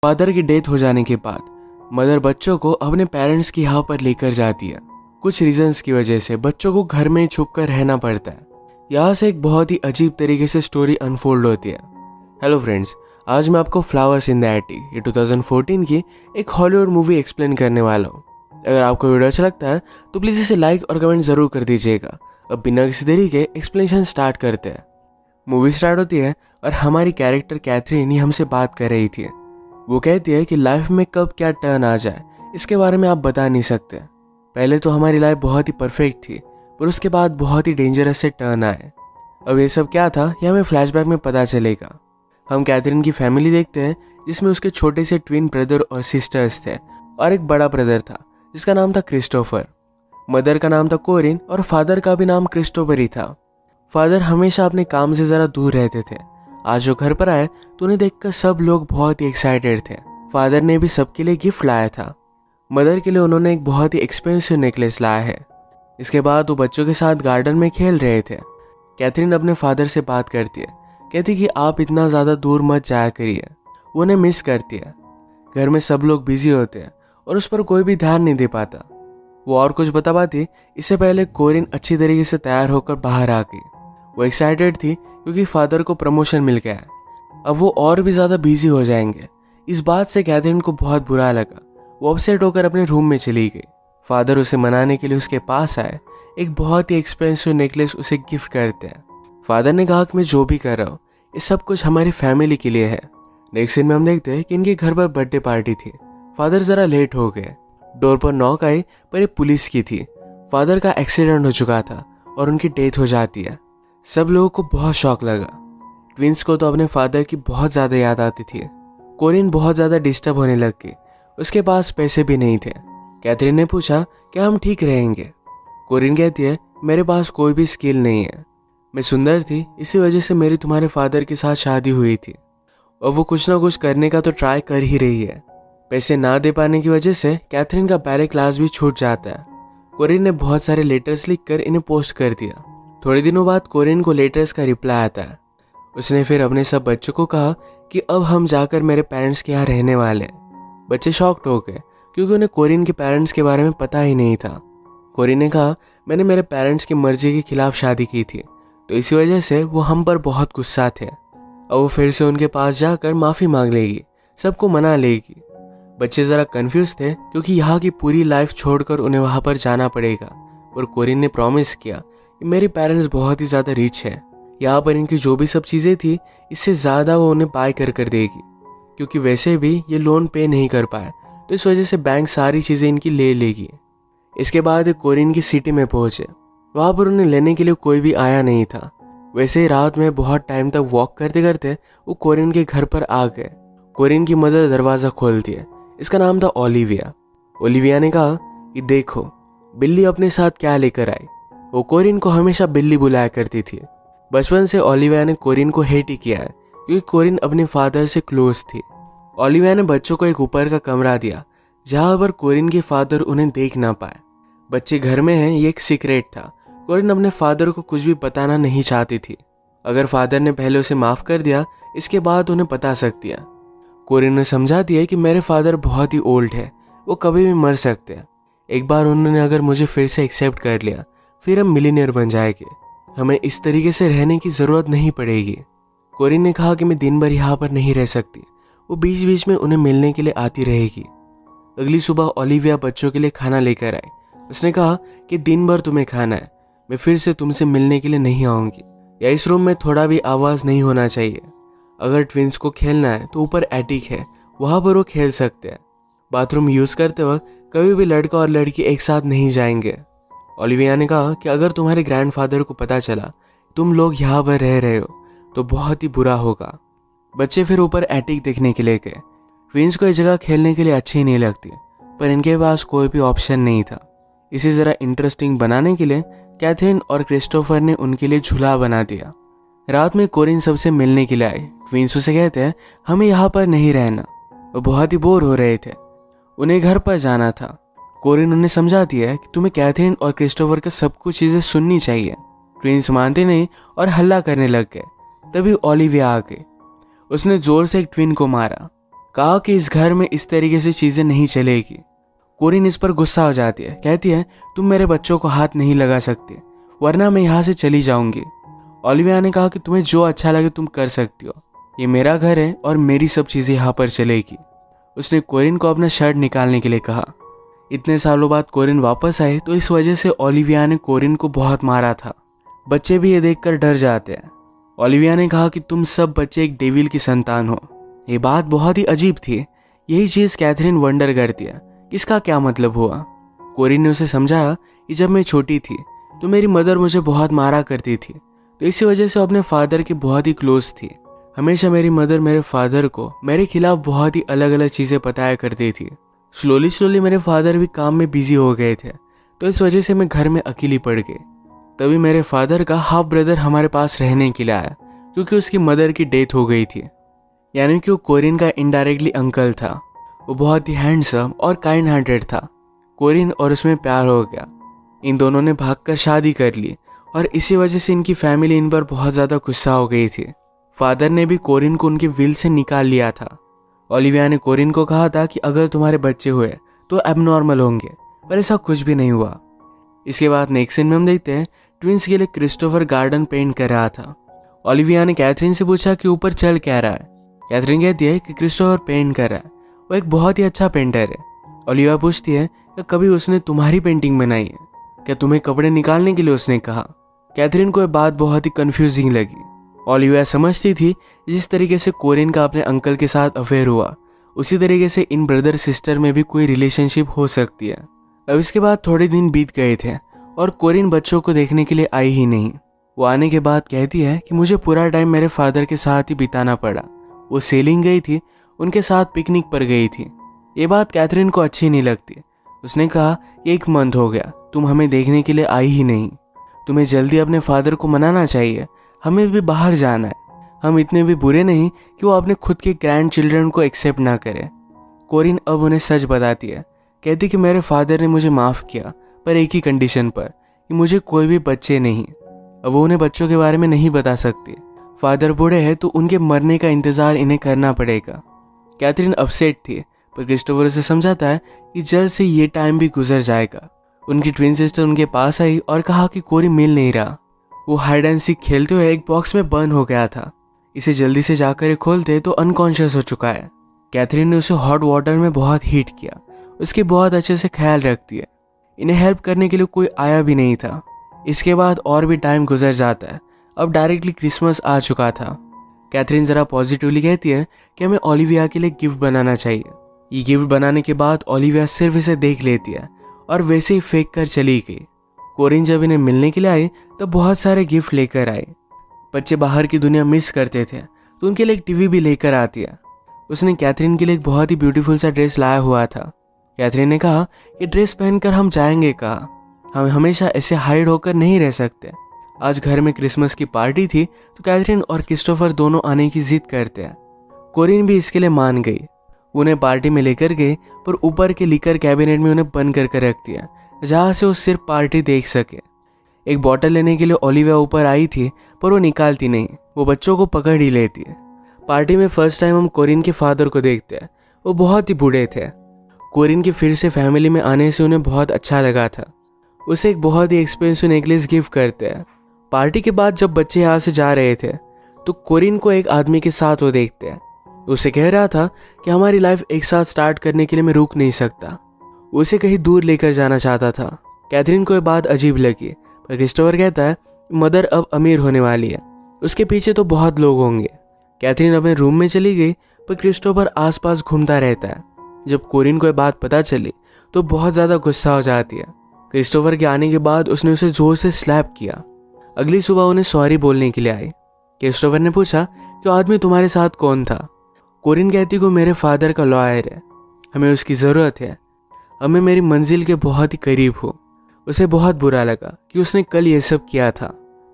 Father की death हो जाने के बाद मदर बच्चों को अपने पेरेंट्स की यहाँ पर लेकर जाती है। कुछ रीजंस की वजह से बच्चों को घर में छुप कर रहना पड़ता है। यहाँ से एक बहुत ही अजीब तरीके से स्टोरी अनफोल्ड होती है। हेलो फ्रेंड्स, आज मैं आपको फ्लावर्स इन द एटिक ये 2014 की एक हॉलीवुड मूवी एक्सप्लेन करने वाला हूँ। अगर आपको वीडियो अच्छा लगता है तो प्लीज़ इसे लाइक और कमेंट ज़रूर कर दीजिएगा। अब बिना किसी देरी के एक्सप्लेनेशन स्टार्ट करते हैं। मूवी स्टार्ट होती है और हमारी कैरेक्टर कैथरीन ही हमसे बात कर रही थी। वो कहती है कि लाइफ में कब क्या टर्न आ जाए इसके बारे में आप बता नहीं सकते। पहले तो हमारी लाइफ बहुत ही परफेक्ट थी, पर उसके बाद बहुत ही डेंजरस से टर्न आए। अब ये सब क्या था ये हमें फ्लैशबैक में पता चलेगा। हम कैथरीन की फैमिली देखते हैं जिसमें उसके छोटे से ट्विन ब्रदर और सिस्टर्स थे और एक बड़ा ब्रदर था जिसका नाम था क्रिस्टोफर। मदर का नाम था कोरिन और फादर का भी नाम क्रिस्टोफर ही था। फादर हमेशा अपने काम से ज़रा दूर रहते थे। आज वो घर पर आए तो उन्हें देखकर सब लोग बहुत ही एक्साइटेड थे। फादर ने भी सबके लिए गिफ्ट लाया था। मदर के लिए उन्होंने एक बहुत ही एक्सपेंसिव नेकलेस लाया है। इसके बाद वो बच्चों के साथ गार्डन में खेल रहे थे। कैथरीन अपने फादर से बात करती है, कहती कि आप इतना ज़्यादा दूर मत जाया करिए। वो उन्हें मिस करती है। घर में सब लोग बिजी होते हैं और उस पर कोई भी ध्यान नहीं दे पाता। वो और कुछ बता पाती इससे पहले कोरिन अच्छी तरीके से तैयार होकर बाहर आ गई। वो एक्साइटेड थी क्योंकि फादर को प्रमोशन मिल गया है। अब वो और भी ज़्यादा बिजी हो जाएंगे। इस बात से कैथरीन को बहुत बुरा लगा। वो अपसेट होकर अपने रूम में चली गई। फादर उसे मनाने के लिए उसके पास आए। एक बहुत ही एक्सपेंसिव नेकलेस उसे गिफ्ट करते हैं। फादर ने कहा कि मैं जो भी कर रहा हूँ ये सब कुछ हमारी फैमिली के लिए है। नेक्स्ट सीन में हम देखते हैं कि इनके घर पर बर्थडे पार्टी थी। फादर ज़रा लेट हो गए। डोर पर नॉक आई पर ये पुलिस की थी। फादर का एक्सीडेंट हो चुका था और उनकी डेथ हो जाती है। सब लोगों को बहुत शॉक लगा। ट्विंस को तो अपने फादर की बहुत ज़्यादा याद आती थी। कोरिन बहुत ज़्यादा डिस्टर्ब होने लग गई। उसके पास पैसे भी नहीं थे। कैथरीन ने पूछा क्या हम ठीक रहेंगे। कोरिन कहती है मेरे पास कोई भी स्किल नहीं है। मैं सुंदर थी, इसी वजह से मेरी तुम्हारे फादर के साथ शादी हुई थी और वो कुछ ना कुछ करने का तो ट्राई कर ही रही है। पैसे ना दे पाने की वजह से कैथरीन का बैले क्लास भी छूट जाता है। कोरिन ने बहुत सारे लेटर्स लिखकर इन्हें पोस्ट कर दिया। थोड़े दिनों बाद कोरिन को लेटर्स का रिप्लाई आता है। उसने फिर अपने सब बच्चों को कहा कि अब हम जाकर मेरे पेरेंट्स के यहाँ रहने वाले हैं। बच्चे शॉक्ड हो गए क्योंकि उन्हें कोरिन के पेरेंट्स के बारे में पता ही नहीं था। कोरिन ने कहा मैंने मेरे पेरेंट्स की मर्जी के खिलाफ शादी की थी, तो इसी वजह से वो हम पर बहुत गुस्सा थे। अब वो फिर से उनके पास जाकर माफ़ी मांग लेगी, सबको मना लेगी। बच्चे ज़रा कंफ्यूज थे क्योंकि यहाँ की पूरी लाइफ छोड़कर उन्हें वहाँ पर जाना पड़ेगा। और कोरिन ने प्रॉमिस किया कि मेरे पेरेंट्स बहुत ही ज़्यादा रिच है, यहाँ पर इनकी जो भी सब चीज़ें थी इससे ज़्यादा वो उन्हें बाय कर देगी, क्योंकि वैसे भी ये लोन पे नहीं कर पाए तो इस वजह से बैंक सारी चीज़ें इनकी ले लेगी। इसके बाद कोरिन की सिटी में पहुँचे। वहाँ पर उन्हें लेने के लिए कोई भी आया नहीं था। वैसे ही रात में बहुत टाइम तक वॉक करते करते वो कोरिन के घर पर आ गए। कोरिन की मदर दरवाज़ा खोलती है। इसका नाम था ओलिविया। ओलिविया ने कहा कि देखो बिल्ली अपने साथ क्या लेकर आई। वो कोरिन को हमेशा बिल्ली बुलाया करती थी। बचपन से ओलिविया ने कोरिन को हेट ही किया है क्योंकि कोरिन अपने फादर से क्लोज थी। ओलिविया ने बच्चों को एक ऊपर का कमरा दिया जहाँ पर कोरिन के फादर उन्हें देख ना पाए। बच्चे घर में हैं ये एक सीक्रेट था। कोरिन अपने फादर को कुछ भी बताना नहीं चाहती थी। अगर फादर ने पहले उसे माफ़ कर दिया इसके बाद उन्हें बता सकती है। कोरिन ने समझा दिया कि मेरे फादर बहुत ही ओल्ड है, वो कभी भी मर सकते हैं। एक बार उन्होंने अगर मुझे फिर से एक्सेप्ट कर लिया फिर हम मिलीनियर बन जाएंगे। हमें इस तरीके से रहने की ज़रूरत नहीं पड़ेगी। कोरिन ने कहा कि मैं दिन भर यहाँ पर नहीं रह सकती। वो बीच बीच में उन्हें मिलने के लिए आती रहेगी। अगली सुबह ओलिविया बच्चों के लिए खाना लेकर आई। उसने कहा कि दिन भर तुम्हें खाना है, मैं फिर से तुमसे मिलने के लिए नहीं आऊँगी। या इस रूम में थोड़ा भी आवाज़ नहीं होना चाहिए। अगर ट्विंस को खेलना है तो ऊपर एटिक है, वहाँ पर वो खेल सकते हैं। बाथरूम यूज़ करते वक्त कभी भी लड़का और लड़की एक साथ नहीं जाएंगे। ओलिविया ने कहा कि अगर तुम्हारे ग्रैंडफादर को पता चला तुम लोग यहाँ पर रह रहे हो तो बहुत ही बुरा होगा। बच्चे फिर ऊपर एटिक देखने के लिए गए। ट्विंस को ये जगह खेलने के लिए अच्छी नहीं लगती, पर इनके पास कोई भी ऑप्शन नहीं था। इसे ज़रा इंटरेस्टिंग बनाने के लिए कैथरीन और क्रिस्टोफर ने उनके लिए झूला बना दिया। रात में कोरिन सबसे मिलने के लिए आई। ट्विंस उसे कहते हैं हमें यहाँ पर नहीं रहना। वो बहुत ही बोर हो रहे थे, उन्हें घर पर जाना था। कोरिन उन्हें समझा दिया कि तुम्हें कैथरीन और क्रिस्टोफर का सब कुछ चीज़ें सुननी चाहिए। ट्विंस मानते नहीं और हल्ला करने लग गए। तभी ओलिविया आ गई। उसने जोर से एक ट्विन को मारा। कहा कि इस घर में इस तरीके से चीज़ें नहीं चलेगी। कोरिन इस पर गुस्सा हो जाती है, कहती है तुम मेरे बच्चों को हाथ नहीं लगा सकते वरना मैं यहाँ से चली जाऊंगी। ओलिविया ने कहा कि तुम्हें जो अच्छा लगे तुम कर सकती हो, ये मेरा घर है और मेरी सब चीज़ें यहाँ पर चलेगी। उसने कोरिन को अपना शर्ट निकालने के लिए कहा। इतने सालों बाद कोरिन वापस आए तो इस वजह से ओलिविया ने कोरिन को बहुत मारा था। बच्चे भी ये देखकर डर जाते हैं। ओलिविया ने कहा कि तुम सब बच्चे एक डेविल की संतान हो। ये बात बहुत ही अजीब थी। यही चीज़ कैथरीन वंडर करती है, इसका क्या मतलब हुआ। कोरिन ने उसे समझाया कि जब मैं छोटी थी तो मेरी मदर मुझे बहुत मारा करती थी, तो इसी वजह से वो अपने फादर की बहुत ही क्लोज थी। हमेशा मेरी मदर मेरे फादर को मेरे खिलाफ बहुत ही अलग अलग चीज़ें बताया करती थी। स्लोली मेरे फादर भी काम में बिजी हो गए थे, तो इस वजह से मैं घर में अकेली पड़ गई। तभी मेरे फादर का हाफ ब्रदर हमारे पास रहने के लिए आया, क्योंकि उसकी मदर की डेथ हो गई थी। यानी कि वो कोरिन का इनडायरेक्टली अंकल था। वो बहुत ही हैंडसम और काइंड हार्टेड था। कोरिन और उसमें प्यार हो गया। इन दोनों ने भागकर शादी कर ली और इसी वजह से इनकी फैमिली इन पर बहुत ज़्यादा गुस्सा हो गई थी। फादर ने भी कोरिन को उनकी विल से निकाल लिया था। ओलिविया ने कोरिन को कहा था कि अगर तुम्हारे बच्चे हुए तो एबनॉर्मल होंगे, पर ऐसा कुछ भी नहीं हुआ। इसके बाद नेक्स्ट सीन में हम देखते हैं ट्विंस के लिए क्रिस्टोफर गार्डन पेंट कर रहा था। ओलिविया ने कैथरीन से पूछा कि ऊपर चल क्या रहा है। कैथरीन कहती है कि क्रिस्टोफर पेंट कर रहा है, वो एक बहुत ही अच्छा पेंटर है। ओलिविया पूछती है कि कभी उसने तुम्हारी पेंटिंग बनाई है क्या, तुम्हें कपड़े निकालने के लिए उसने कहा। कैथरीन को यह बात बहुत ही कंफ्यूजिंग लगी। ओलिविया समझती थी जिस तरीके से कोरिन का अपने अंकल के साथ अफेयर हुआ, उसी तरीके से इन ब्रदर सिस्टर में भी कोई रिलेशनशिप हो सकती है। अब इसके बाद थोड़े दिन बीत गए थे और कोरिन बच्चों को देखने के लिए आई ही नहीं। वो आने के बाद कहती है कि मुझे पूरा टाइम मेरे फादर के साथ ही बिताना पड़ा। वो सेलिंग गई थी, उनके साथ पिकनिक पर गई थी। ये बात कैथरीन को अच्छी नहीं लगती। उसने कहा 1 मंथ हो गया तुम हमें देखने के लिए आई ही नहीं। तुम्हें जल्दी अपने फादर को मनाना चाहिए, हमें भी बाहर जाना है। हम इतने भी बुरे नहीं कि वो अपने खुद के ग्रैंड चिल्ड्रन को एक्सेप्ट ना करे। कोरिन अब उन्हें सच बताती है, कहती कि मेरे फादर ने मुझे माफ़ किया, पर एक ही कंडीशन पर कि मुझे कोई भी बच्चे नहीं। अब वो उन्हें बच्चों के बारे में नहीं बता सकती। फादर बूढ़े हैं तो उनके मरने का इंतज़ार इन्हें करना पड़ेगा। कैथरीन अपसेट थी, पर क्रिस्टोफर उसे समझाता है कि जल्द से ये टाइम भी गुजर जाएगा। उनकी ट्विन सिस्टर उनके पास आई और कहा कि कोरिन मिल नहीं रहा। वो हाइड एंड सीक खेलते हुए एक बॉक्स में बंद हो गया था। इसे जल्दी से जाकर खोलते तो अनकॉन्शियस हो चुका है। कैथरीन ने उसे हॉट वाटर में बहुत हीट किया, उसके बहुत अच्छे से ख्याल रखती है। इन्हें हेल्प करने के लिए कोई आया भी नहीं था। इसके बाद और भी टाइम गुजर जाता है। अब डायरेक्टली क्रिसमस आ चुका था। कैथरीन ज़रा पॉजिटिवली कहती है कि हमें ओलिविया के लिए गिफ्ट बनाना चाहिए। ये गिफ्ट बनाने के बाद ओलिविया सिर्फ इसे देख लेती है और वैसे ही फेंक कर चली गई। कोरिन जब इन्हें मिलने के लिए आए तब बहुत सारे गिफ्ट लेकर आए। बच्चे बाहर की दुनिया मिस करते थे तो उनके लिए एक टीवी भी लेकर आती है। उसने कैथरीन के लिए एक बहुत ही ब्यूटीफुल सा ड्रेस लाया हुआ था। कैथरीन ने कहा कि ड्रेस पहनकर हम जाएंगे कहाँ, हम हमेशा ऐसे हाइड होकर नहीं रह सकते। आज घर में क्रिसमस की पार्टी थी तो कैथरीन और क्रिस्टोफर दोनों आने की जिद करते हैं। कोरिन भी इसके लिए मान गई। उन्हें पार्टी में लेकर गए, पर ऊपर के लिकर कैबिनेट में उन्हें बंद करके रख दिया, जहाँ से वो सिर्फ पार्टी देख सके। एक बॉटल लेने के लिए ओलिविया ऊपर आई थी, पर वो निकालती नहीं, वो बच्चों को पकड़ ही लेती है। पार्टी में फर्स्ट टाइम हम कोरिन के फादर को देखते हैं। वो बहुत ही बूढ़े थे। कोरिन के फिर से फैमिली में आने से उन्हें बहुत अच्छा लगा था। उसे एक बहुत ही एक्सपेंसिव नेकलेस गिफ्ट करते हैं। पार्टी के बाद जब बच्चे यहाँ से जा रहे थे तो कोरिन को एक आदमी के साथ वो देखते हैं। उसे कह रहा था कि हमारी लाइफ एक साथ स्टार्ट करने के लिए मैं रुक नहीं सकता। उसे कहीं दूर लेकर जाना चाहता था। कैथरीन को ये बात अजीब लगी, पर क्रिस्टोफर कहता है मदर अब अमीर होने वाली है, उसके पीछे तो बहुत लोग होंगे। कैथरीन अपने रूम में चली गई, पर क्रिस्टोफर आसपास घूमता रहता है। जब कोरिन को ये बात पता चली तो बहुत ज़्यादा गुस्सा हो जाती है। क्रिस्टोफर के आने के बाद उसने उसे जोर से स्लैप किया। अगली सुबह उन्हें सॉरी बोलने के लिए आई। क्रिस्टोफर ने पूछा कि आदमी तुम्हारे साथ कौन था। कोरिन कहती को मेरे फादर का लॉयर है, हमें उसकी ज़रूरत है, हमें मेरी मंजिल के बहुत ही करीब हो। उसे बहुत बुरा लगा कि उसने कल ये सब किया था।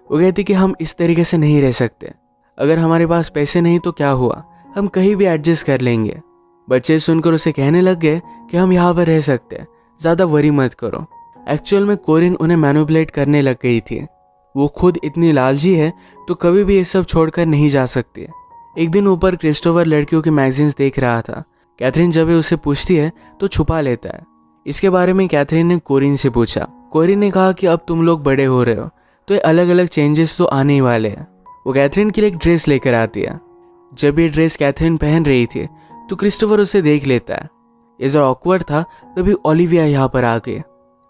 वो कहती कि हम इस तरीके से नहीं रह सकते, अगर हमारे पास पैसे नहीं तो क्या हुआ, हम कहीं भी एडजस्ट कर लेंगे। बच्चे सुनकर उसे कहने लग गए कि हम यहाँ पर रह सकते हैं, ज़्यादा वरी मत करो। एक्चुअल में कोरिन उन्हें मैनिपुलेट करने लग गई थी। वो खुद इतनी लालची है तो कभी भी ये सब छोड़कर नहीं जा सकती। एक दिन ऊपर क्रिस्टोफर लड़कियों के मैगजीन्स देख रहा था कैथरीन जब ये उसे पूछती है तो छुपा लेता है। इसके बारे में कैथरीन ने कोरिन से पूछा। कोरिन ने कहा कि अब तुम लोग बड़े हो रहे हो तो ये अलग अलग चेंजेस तो आने ही वाले हैं। वो कैथरीन के लिए एक ड्रेस लेकर आती है। जब ये ड्रेस कैथरीन पहन रही थी तो क्रिस्टोफर उसे देख लेता है। ये जरा ऑकवर्ड था तभी ओलिविया यहाँ पर आ गई।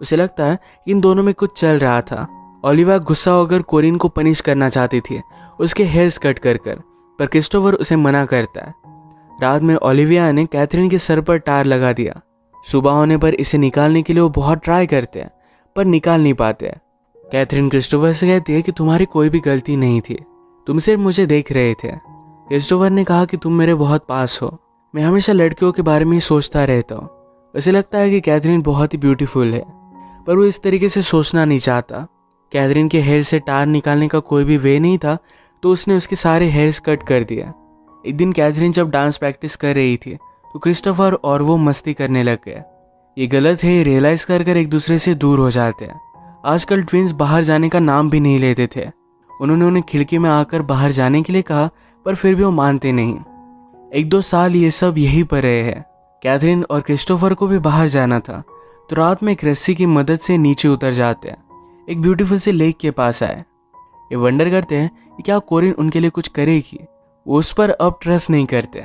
उसे लगता है इन दोनों में कुछ चल रहा था। ओलिविया गुस्सा होकर कोरिन को पनिश करना चाहती थी, उसके हेयर्स कट कर पर क्रिस्टोफर उसे मना करता है। रात में ओलिविया ने कैथरीन के सर पर टार लगा दिया। सुबह होने पर इसे निकालने के लिए वो बहुत ट्राई करते हैं पर निकाल नहीं पाते। कैथरीन क्रिस्टोफर से कहती है कि तुम्हारी कोई भी गलती नहीं थी, तुम सिर्फ मुझे देख रहे थे। क्रिस्टोफर ने कहा कि तुम मेरे बहुत पास हो, मैं हमेशा लड़कियों के बारे में ही सोचता रहता हूँ। उसे लगता है कि कैथरीन बहुत ही ब्यूटीफुल है पर वो इस तरीके से सोचना नहीं चाहता। कैथरीन के हेयर से टार निकालने का कोई भी वे नहीं था तो उसने उसके सारे हेयर्स कट कर दिया। एक दिन कैथरीन जब डांस प्रैक्टिस कर रही थी तो क्रिस्टोफर और वो मस्ती करने लग गए। ये गलत है, ये रियलाइज कर एक दूसरे से दूर हो जाते हैं। आजकल ट्विंस बाहर जाने का नाम भी नहीं लेते थे। उन्होंने उन्हें खिड़की में आकर बाहर जाने के लिए कहा पर फिर भी वो मानते नहीं। 1-2 साल ये सब यहीं पर रहे हैं। कैथरीन और क्रिस्टोफर को भी बाहर जाना था तो रात में एक रस्सी की मदद से नीचे उतर जाते हैं। एक ब्यूटीफुल से लेक के पास आए। ये वंडर करते हैं कि क्या कोरिन उनके लिए कुछ करेगी। वो उस पर अब ट्रस्ट नहीं करते।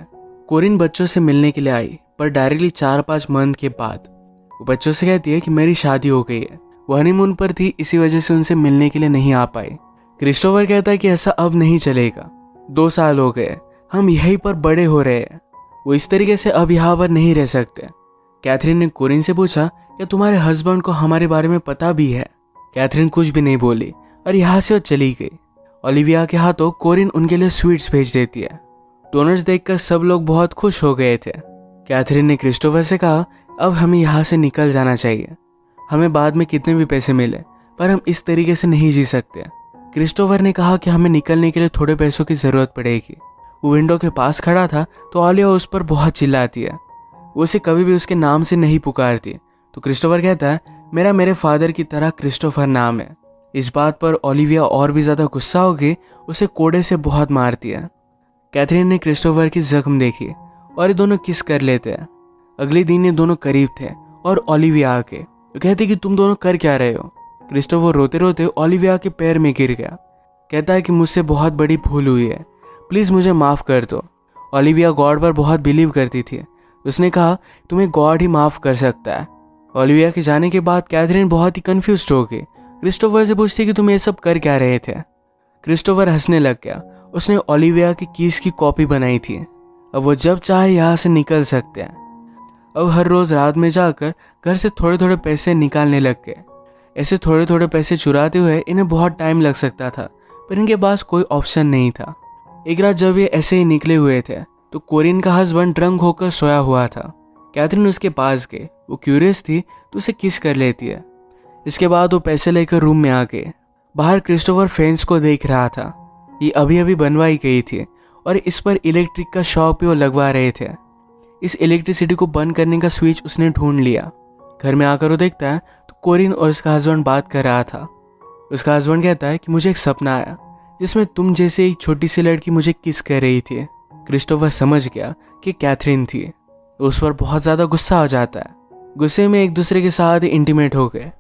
कोरिन बच्चों से मिलने के लिए आई पर डायरेक्टली 4-5 मंथ के बाद वो बच्चों से कहती है कि मेरी शादी हो गई है। वो हनीमून पर थी, इसी वजह से उनसे मिलने के लिए नहीं आ पाई। क्रिस्टोफर कहता है कि ऐसा अब नहीं चलेगा, 2 साल हो गए, हम यहीं पर बड़े हो रहे हैं, वो इस तरीके से अब यहाँ पर नहीं रह सकते। कैथरीन ने कोरिन से पूछा क्या तुम्हारे हस्बैंड को हमारे बारे में पता भी है। कैथरीन कुछ भी नहीं बोली और यहाँ से वो चली गई। ओलिविया के हाथों कोरिन उनके लिए स्वीट्स भेज देती है। डोनट्स देखकर सब लोग बहुत खुश हो गए थे। कैथरीन ने क्रिस्टोफर से कहा अब हमें यहाँ से निकल जाना चाहिए, हमें बाद में कितने भी पैसे मिले पर हम इस तरीके से नहीं जी सकते। क्रिस्टोफर ने कहा कि हमें निकलने के लिए थोड़े पैसों की ज़रूरत पड़ेगी। वो विंडो के पास खड़ा था तो ओलिविया उस पर बहुत चिल्लाती है। वो उसे कभी भी उसके नाम से नहीं पुकारती तो क्रिस्टोफर कहता है मेरे फादर की तरह क्रिस्टोफर नाम है। इस बात पर ओलिविया और भी ज़्यादा गुस्सा हो गई, उसे कोड़े से बहुत मारती है। कैथरीन ने क्रिस्टोफर की जख्म देखी और ये दोनों किस कर लेते हैं। अगले दिन ये दोनों करीब थे और ओलिविया आके तो कहती कि तुम दोनों कर क्या रहे हो। क्रिस्टोफर रोते रोते ओलिविया के पैर में गिर गया। कहता है कि मुझसे बहुत बड़ी भूल हुई है, प्लीज़ मुझे माफ़ कर दो। ओलिविया गॉड पर बहुत बिलीव करती थी। उसने कहा तुम्हें गॉड ही माफ़ कर सकता है। ओलिविया के जाने के बाद कैथरीन बहुत ही कन्फ्यूज्ड हो गई। क्रिस्टोफर से पूछती कि तुम ये सब कर क्या रहे थे। क्रिस्टोफर हंसने लग गया। उसने ओलिविया की कीज की कॉपी बनाई थी। अब वो जब चाहे यहाँ से निकल सकते हैं। अब हर रोज़ रात में जाकर घर से थोड़े थोड़े पैसे निकालने लग गए। ऐसे थोड़े थोड़े पैसे चुराते हुए इन्हें बहुत टाइम लग सकता था पर इनके पास कोई ऑप्शन नहीं था। एक रात जब ये ऐसे ही निकले हुए थे तो कोरिन का हस्बैंड ड्रंक होकर सोया हुआ था। कैथरीन उसके पास गई। वो क्यूरियस थी तो उसे किस कर लेती है। इसके बाद वो पैसे लेकर रूम में आ गए। बाहर क्रिस्टोफर फेंस को देख रहा था। ये अभी अभी बनवाई गई थी और इस पर इलेक्ट्रिक का शॉक भी वो लगवा रहे थे। इस इलेक्ट्रिसिटी को बंद करने का स्विच उसने ढूंढ लिया। घर में आकर वो देखता है तो कोरिन और उसका हस्बैंड बात कर रहा था। उसका हस्बैंड कहता है कि मुझे एक सपना आया जिसमें तुम जैसे एक छोटी सी लड़की मुझे किस कर रही थी। क्रिस्टोफर समझ गया कि कैथरीन थी। उस पर बहुत ज़्यादा गुस्सा हो जाता है। गुस्से में एक दूसरे के साथ इंटीमेट हो गए।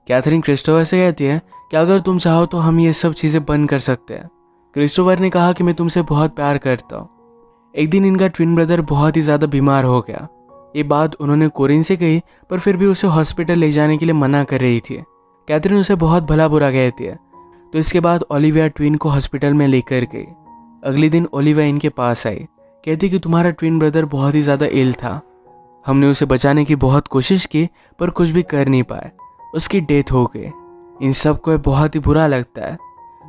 कैथरीन क्रिस्टोफर से कहती है कि अगर तुम चाहो तो हम ये सब चीज़ें बंद कर सकते हैं। क्रिस्टोफर ने कहा कि मैं तुमसे बहुत प्यार करता हूँ। एक दिन इनका ट्विन ब्रदर बहुत ही ज़्यादा बीमार हो गया। ये बात उन्होंने कोरिन से कही पर फिर भी उसे हॉस्पिटल ले जाने के लिए मना कर रही थी। कैथरीन उसे बहुत भला बुरा कहती है तो इसके बाद ओलिविया ट्विन को हॉस्पिटल में लेकर गई। अगले दिन ओलिविया इनके पास आई। कहती कि तुम्हारा ट्विन ब्रदर बहुत ही ज़्यादा इल था। हमने उसे बचाने की बहुत कोशिश की पर कुछ भी कर नहीं पाए, उसकी डेथ हो गई। इन सब को बहुत ही बुरा लगता है।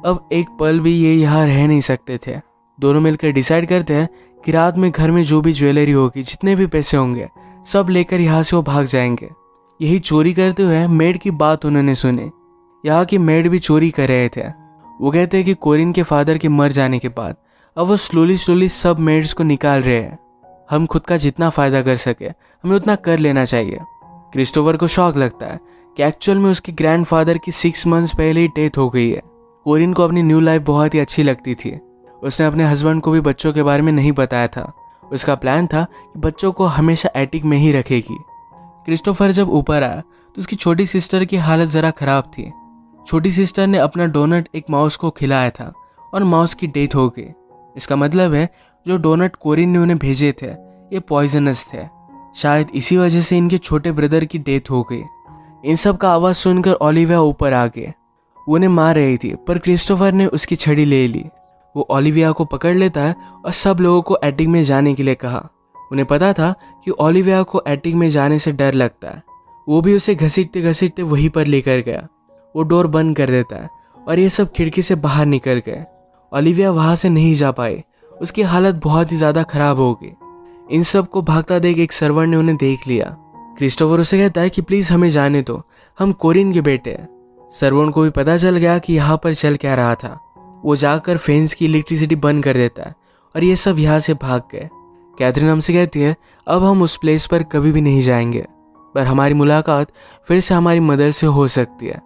अब एक पल भी ये यहाँ रह नहीं सकते थे। दोनों मिलकर डिसाइड करते हैं कि रात में घर में जो भी ज्वेलरी होगी, जितने भी पैसे होंगे, सब लेकर यहाँ से वो भाग जाएंगे। यही चोरी करते हुए मेड की बात उन्होंने सुनी। यहाँ की मेड भी चोरी कर रहे थे। वो कहते हैं कि कोरिन के फादर के मर जाने के बाद अब वो स्लोली सब मेड्स को निकाल रहे हैं। हम खुद का जितना फ़ायदा कर सके हमें उतना कर लेना चाहिए। क्रिस्टोफर को शौक लगता है कि एक्चुअल में उसके ग्रैंडफादर की 6 मंथ्स पहले ही डेथ हो गई है। कोरिन को अपनी न्यू लाइफ बहुत ही अच्छी लगती थी। उसने अपने हस्बैंड को भी बच्चों के बारे में नहीं बताया था। उसका प्लान था कि बच्चों को हमेशा एटिक में ही रखेगी। क्रिस्टोफर जब ऊपर आया तो उसकी छोटी सिस्टर की हालत ज़रा ख़राब थी। छोटी सिस्टर ने अपना डोनट एक माउस को खिलाया था और माउस की डेथ हो गई। इसका मतलब है जो डोनट कोरिन ने उन्हें भेजे थे ये पॉइजनस थे। शायद इसी वजह से इनके छोटे ब्रदर की डेथ हो गई। इन सब का आवाज़ सुनकर ओलिविया ऊपर आ गए। वो उन्हें मार रही थी पर क्रिस्टोफर ने उसकी छड़ी ले ली। वो ओलिविया को पकड़ लेता है और सब लोगों को एटिक में जाने के लिए कहा। उन्हें पता था कि ओलिविया को एटिक में जाने से डर लगता है। वो भी उसे घसीटते घसीटते वहीं पर लेकर गया। वो डोर बंद कर देता है और ये सब खिड़की से बाहर निकल गए। ओलिविया वहाँ से नहीं जा पाई। उसकी हालत बहुत ही ज़्यादा खराब हो गई। इन सब को भागता देख एक सर्वेंट ने उन्हें देख लिया। क्रिस्टोफर उसे कहता है कि प्लीज़ हमें जाने दो, हम कोरिन के बेटे हैं। सर्वेंट को भी पता चल गया कि यहाँ पर चल क्या रहा था। वो जाकर फेंस की इलेक्ट्रिसिटी बंद कर देता है और ये सब यहाँ से भाग गए। कैथरीन हमसे कहती है अब हम उस प्लेस पर कभी भी नहीं जाएंगे, पर हमारी मुलाकात फिर से हमारी मदर से हो सकती है।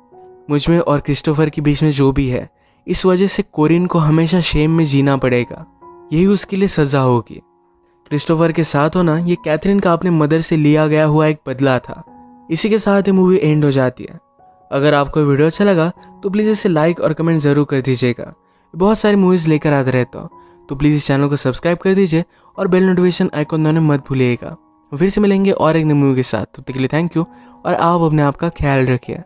मुझ में और क्रिस्टोफर के बीच में जो भी है, इस वजह से कोरिन को हमेशा शेम में जीना पड़ेगा। यही उसके लिए सज़ा होगी। क्रिस्टोफर के साथ होना ये कैथरीन का अपने मदर से लिया गया हुआ एक बदला था। इसी के साथ ये मूवी एंड हो जाती है। अगर आपको वीडियो अच्छा लगा तो प्लीज़ इसे लाइक और कमेंट ज़रूर कर दीजिएगा। बहुत सारी मूवीज़ लेकर आते रहता हूँ, तो प्लीज़ इस चैनल को सब्सक्राइब कर दीजिए और बेल नोटिफिकेशन आइकॉन दबाना मत भूलिएगा। फिर से मिलेंगे और एक नई मूवी के साथ। तब तक के लिए थैंक यू और आप अपने आप का ख्याल रखिए।